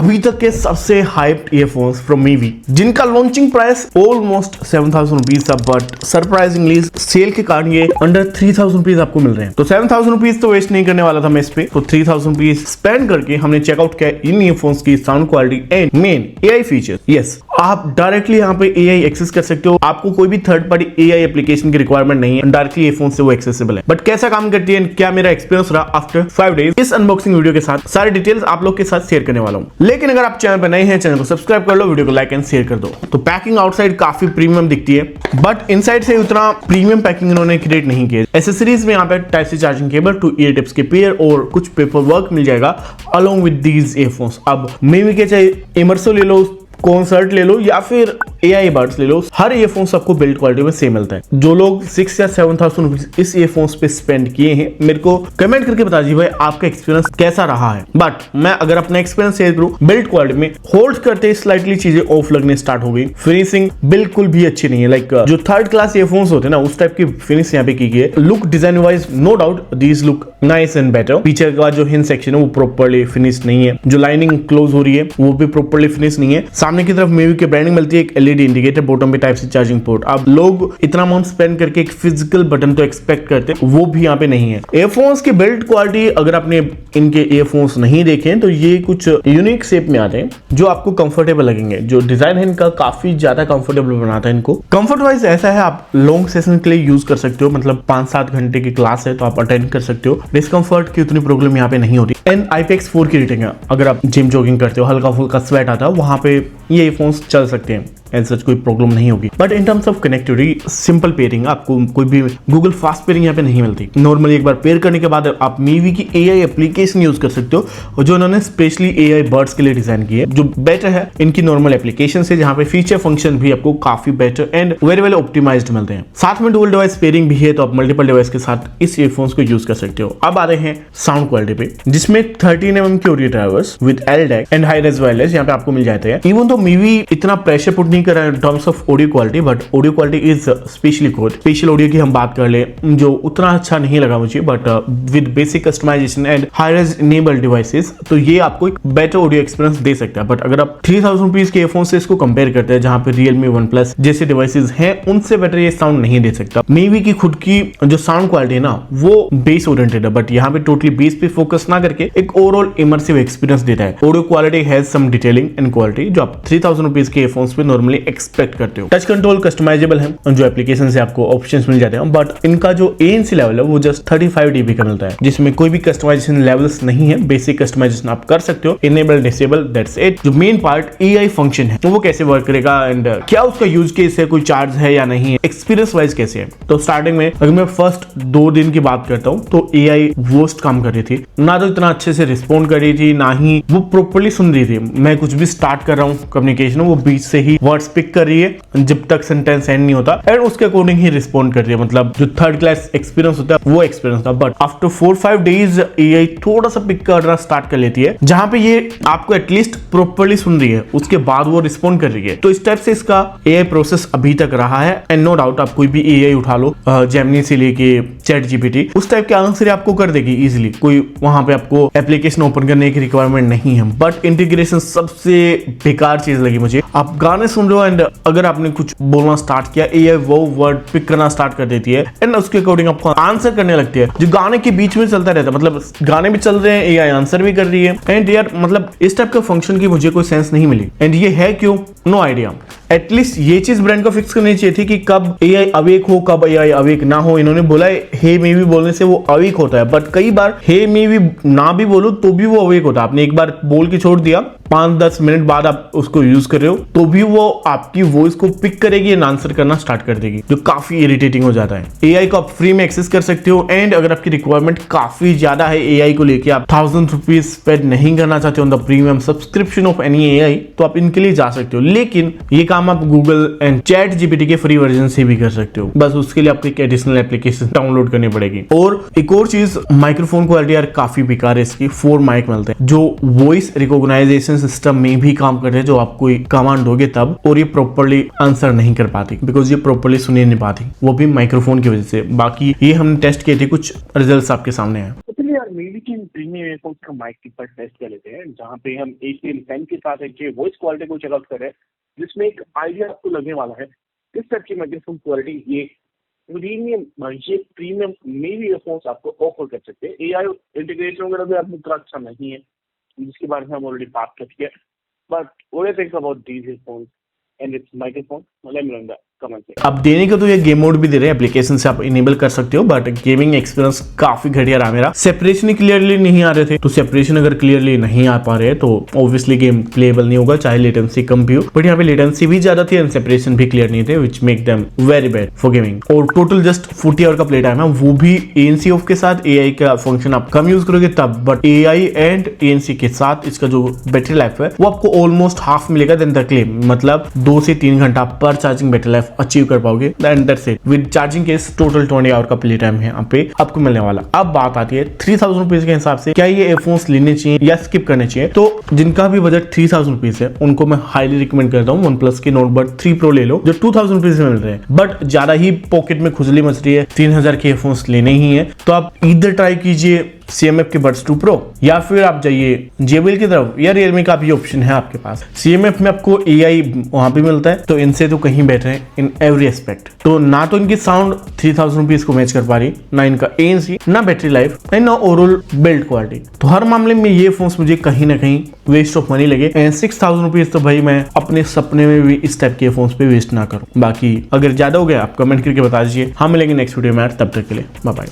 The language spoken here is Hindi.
अभी तक के सबसे हाइप्ड ईयरफोन्स फ्रॉम मीवी, जिनका लॉन्चिंग प्राइस ऑलमोस्ट 7,000 रुपीज था, बट सरप्राइजिंगली सेल के कारण ये अंडर 3,000 रुपीज आपको मिल रहे हैं। तो 7,000 रुपीज तो वेस्ट नहीं करने वाला था मैं इस पे, तो 3,000 रुपीज स्पेंड करके हमने चेकआउट किया इन ईयरफोन्स की sound quality and main AI feature. Yes, आप डायरेक्टली यहाँ पे एआई एक्सेस कर सकते हो, आपको कोई भी थर्ड पार्टी एआई एप्लीकेशन की रिक्वायरमेंट नहीं है, डायरेक्टली ईयरफोन से वो एक्सेसिबल है। बट कैसा काम करती है, क्या मेरा एक्सपीरियंस रहा आफ्टर 5 डेज, इस अनबॉक्सिंग वीडियो के साथ सारी डिटेल्स आप लोग के साथ शेयर करने वाला हूँ। लेकिन अगर आप चैनल पर नए हैं, चैनल को सब्सक्राइब कर लो, वीडियो को लाइक एंड शेयर कर दो। तो पैकिंग आउटसाइड काफी प्रीमियम दिखती है, बट इनसाइड से उतना प्रीमियम पैकिंग इन्होंने क्रिएट नहीं किया। एसेसरीज में यहाँ पे type C charging cable, 2 ear tips के पेयर और कुछ पेपर वर्क मिल जाएगा अलोंग विद दीज ईयरफोन्स। अब मीवी के चाहे इमर्सिव ले लो, कॉन्सर्ट ले लो या फिर एआई बड्स ले लो, हर ईयरफोन्स आपको बिल्ड क्वालिटी में सेम मिलता है। जो लोग 6 या 7,000 रुपीज इस ईयरफोन्स पे स्पेंड किए हैं, मेरे को कमेंट करके बता दीजिए भाई आपका एक्सपीरियंस कैसा रहा है। बट मैं अगर अपना एक्सपीरियंस शेयर करूं, बिल्ड क्वालिटी में होल्ड करते स्लाइटली चीजें ऑफ लगने स्टार्ट हो गई। फिनिशिंग बिल्कुल भी अच्छी नहीं है, लाइक जो थर्ड क्लास ईयरफोन्स होते हैं ना, उस टाइप की फिनिश यहाँ पे की गई है। Look design wise no doubt these look nice and better. पीछे का जो हिंज सेक्शन है वो प्रॉपर्ली फिनिश नहीं है, जो लाइनिंग क्लोज हो रही है वो भी प्रॉपर्ली फिनिश नहीं है। सामने की तरफ मीवी के ब्रांडिंग मिलती है, एक एलईडी इंडिकेटर, बॉटम पे टाइप सी चार्जिंग पोर्ट। अब लोग इतना अमाउंट स्पेंड करके एक फिजिकल बटन तो एक्सपेक्ट करते हैं, वो भी यहाँ पे नहीं है। ईयरफोन्स की बिल्ड क्वालिटी अगर आपने इनके ईयरफोन्स नहीं देखे तो ये कुछ यूनिक शेप में आते हैं जो आपको कंफर्टेबल लगेंगे। जो डिजाइन है इनका काफी ज्यादा कंफर्टेबल बनाता है इनको। कंफर्ट वाइज ऐसा है, आप लॉन्ग सेशन के लिए यूज कर सकते हो, मतलब 5-7 घंटे की क्लास है तो आप अटेंड कर सकते हो। डिस्कंफर्ट की उतनी प्रॉब्लम यहाँ पे नहीं होती। एंड IPX4 की रेटिंग है, अगर आप जिम जॉगिंग करते हो, हल्का फुल्का स्वेट आता है, वहां पे ये ईयरफोन्स चल सकते हैं, एंड सच कोई प्रॉब्लम नहीं होगी। But in terms of connectivity, simple pairing, आपको कोई भी गूगल फास्ट पेयरिंग यहाँ पे नहीं मिलती। नॉर्मली एक बार पेयर करने के बाद आप मीवी की एआई एप्लीकेशन यूज कर सकते हो, और जो उन्होंने स्पेशली एआई बर्ड्स के लिए डिजाइन की है, जो बेटर है इनकी नॉर्मल एप्लीकेशन से, जहाँ पे फीचर फंक्शन भी आपको काफी better and very well optimized मिलते हैं। साथ में डुअल डिवाइस पेयरिंग भी है, तो आप मल्टीपल डिवाइस के साथ इस ईयरफोन्स को यूज कर सकते हो। अब आ रहे हैं साउंड क्वालिटी पे, जिसमें 13mm के audio drivers with LDAC and high res wireless यहाँ पे आपको मिल जाते हैं। इवन तो मीवी इतना प्रेशर पुट नहीं कर रहा है in terms of audio quality, but audio quality is specially good. Special audio की हम बात कर ले, जो उतना अच्छा नहीं लगा मुझे, but with basic customization and high res enabled devices, तो ये आपको एक बेटर ऑडियो एक्सपीरियंस दे सकता है। बट अगर आप 3,000 रुपीज के ईयरफोन से इसको कंपेयर करते हैं, जहां पे Realme OnePlus जैसे डिवाइसेस हैं, उनसे बेटर ये साउंड नहीं दे सकता। मीवी की खुद की जो साउंड क्वालिटी है ना, वो बेस ओरिएंटेड है, बट यहाँ पे टोटली बेस पे फोकस ना करके एक ओवरऑल इमर्सिव एक्सपीरियंस देता है। Audio quality has some detailing and quality जो आप 3,000 रुपीज के ईयरफोन्स पे नॉर्मली एक्सपेक्ट करते हो। टच कंट्रोल कस्टमाइजेबल है, जो एप्लीकेशन से आपको ऑप्शंस मिल जाते हैं, बट इनका जो ANC लेवल है वो जस्ट 35 dB का मिलता है, जिसमें कोई भी कस्टमाइजेशन लेवल्स नहीं है। बेसिक कस्टमाइजेशन आप कर सकते हो, इनेबल डिसेबल, दैट्स इट। जो मेन पार्ट AI फंक्शन है, तो वो कैसे वर्क करेगा एंड क्या उसका यूज केस है, कोई चार्ज है या नहीं है, एक्सपीरियंस वाइज कैसे है। तो स्टार्टिंग में अगर मैं फर्स्ट 2 दिन की बात करता हूँ, तो AI वर्स्ट काम कर रही थी, ना तो इतना अच्छे से रिस्पॉन्ड कर रही थी, ना ही वो प्रॉपर्ली सुन रही थी। मैं कुछ भी स्टार्ट कर रहा हूँ कम्युनिकेशन, वो बीच से ही वर्ड्स पिक कर रही है जब तक सेंटेंस एंड नहीं होता, एंड उसके अकॉर्डिंग ही रिस्पॉन्ड कर रही है। मतलब जो थर्ड क्लास एक्सपीरियंस होता है वो एक्सपीरियंस था। बट आफ्टर 4-5 डेज AI थोड़ा सा पिक करना स्टार्ट कर लेती है, जहां पे ये आपको एटलीस्ट प्रॉपर्ली सुन रही है, उसके बाद वो रिस्पॉन्ड कर रही है। तो इस टाइप से इसका AI प्रोसेस अभी तक रहा है। एंड नो डाउट आप कोई भी AI उठा लो, जेमिनी से लेके ChatGPT, उस टाइप के आंसर आपको कर देगी इजिली। कोई वहां पे आपको एप्लीकेशन ओपन करने की रिक्वायरमेंट नहीं है। बट इंटीग्रेशन सबसे बेकार चीज लगी मुझे। आप गाने सुन रहे हो एंड अगर आपने कुछ बोलना स्टार्ट किया, AI वो वर्ड पिक करना स्टार्ट कर देती है एंड उसके अकॉर्डिंग आपको आंसर करने लगती है, जो गाने के बीच में चलता रहता है। मतलब गाने भी चल रहे हैं, AI आंसर भी कर रही है। एंड यार मतलब इस टाइप का फंक्शन की मुझे कोई सेंस नहीं मिली, एंड ये है क्यों, नो आइडिया। एटलीस्ट ये चीज ब्रांड को फिक्स करनी चाहिए थी कि कब AI अवेक हो, कब AI अवेक ना हो। इन्होंने बोला है हे मे भी बोलने से वो अवेक होता है, बट कई बार हे मे भी ना भी बोलो तो भी वो अवेक होता है। आपने एक बार बोल के छोड़ दिया, 5-10 मिनट बाद आप उसको यूज कर रहे हो, तो भी वो आपकी वॉइस को पिक करेगी एंड आंसर करना स्टार्ट कर देगी, जो काफी इरिटेटिंग हो जाता है। AI को आप फ्री में एक्सेस कर सकते हो, एंड अगर आपकी रिक्वायरमेंट काफी ज्यादा है AI को लेके, आप 1000 रुपीज स्पेंड नहीं करना चाहते on the premium subscription of any AI, तो आप इनके लिए जा सकते हो। लेकिन ये काम काम आप गूगल एंड चैट जीपीटी के फ्री वर्जन से भी कर सकते हो, बस उसके लिए आपको एक एडिशनल एप्लीकेशन डाउनलोड करनी पड़ेगी। और एक और चीज, माइक्रोफोन क्वालिटी यार काफी बेकार है इसकी। 4 माइक मिलते हैं जो वॉइस रिकॉग्नाइजेशन सिस्टम में भी काम करते हैं, जो आप कोई कमांड दोगे तब, और ये प्रॉपर्ली आंसर नहीं कर पाती बिकॉज ये प्रॉपर्ली सुनी नहीं पाती, वो भी माइक्रोफोन की वजह से। बाकी ये हमने टेस्ट किए थे, कुछ रिजल्ट्स आपके सामने हैं। यार मेरी की प्रीमियम ईयरफोन्स का माइक की पर टेस्ट कर लेते हैं, जहाँ पे हम HTML10 के साथ एक वॉइस क्वालिटी को चेकआउट कर रहे हैं, जिसमें एक आइडिया आपको लगने वाला है किस टाइप की माइक्रोफोन क्वालिटी ये प्रीमियम मेरी ईयरफोन्स आपको ऑफर कर सकते हैं। AI इंटीग्रेशन वगैरह भी आपको उतना अच्छा नहीं है, जिसके बारे में हम ऑलरेडी बात कर चुके हैं। But what do you think about these earphones and its microphone? Let me know in the comment section. अब देने को तो ये गेम मोड भी दे रहे हैं, एप्लीकेशन से आप इनेबल कर सकते हो, बट गेमिंग एक्सपीरियंस काफी घटिया रहा मेरा। सेपरेशन क्लियरली नहीं आ रहे थे, तो सेपरेशन अगर क्लियरली नहीं आ पा रहे तो ऑब्वियसली गेम प्लेएबल नहीं होगा, चाहे लेटेंसी कम भी हो। बट यहाँ पे लेटेंसी भी ज्यादा थी एंड सेपरेशन भी क्लियर नहीं थे, which make them very bad for gaming. और टोटल जस्ट 40 आवर का प्ले टाइम है, वो भी ANC ऑफ के साथ। AI का फंक्शन आप कम यूज करोगे तब, बट AI एंड ANC के साथ इसका जो बैटरी लाइफ है वो आपको ऑलमोस्ट हाफ मिलेगा देन द क्लेम, मतलब 2 से 3 घंटा पर चार्जिंग बैटरी लाइफ अचीव कर पाओगे। And that's it. With charging case total 20 hour का प्ले टाइम है यहाँ पे आपको मिलने वाला। अब बात आती है 3000 रुपीज के हिसाब से क्या ये एयरफोन्स लेने चाहिए या स्किप करने चाहिए। तो जिनका भी बजट 3000 रुपीज है उनको मैं हाईली रिकमेंड करता हूँ OnePlus के Nord Bud 3 Pro ले लो, जो 2000 रुपीज में मिल रहे हैं। बट ज्यादा ही पॉकेट में खुजली मच रही है, 3000 के एयरफोन्स लेने ही है, तो आप इधर ट्राई कीजिए CMF के Buds 2 Pro, या फिर आप जाइए JBL की तरफ, या Realme का भी ऑप्शन है आपके पास। CMF में आपको AI वहां पे मिलता है, तो इनसे तो कहीं बेटर है इन एवरी एस्पेक्ट। तो ना तो इनकी साउंड 3000 रुपीज को मैच कर पा रही, ना इनका ANC, ना बैटरी लाइफ, ना ओवरऑल बिल्ड क्वालिटी। तो हर मामले में ये फोन्स मुझे कहीं ना कहीं वेस्ट ऑफ मनी लगे। एंड 6000 रुपीज तो भाई मैं अपने सपने में भी इस टाइप के फोन्स पे वेस्ट ना करूं। बाकी अगर ज्यादा हो गया आप कमेंट करके बता दीजिए। हम मिलेंगे नेक्स्ट वीडियो में, तब तक के लिए बाय बाय।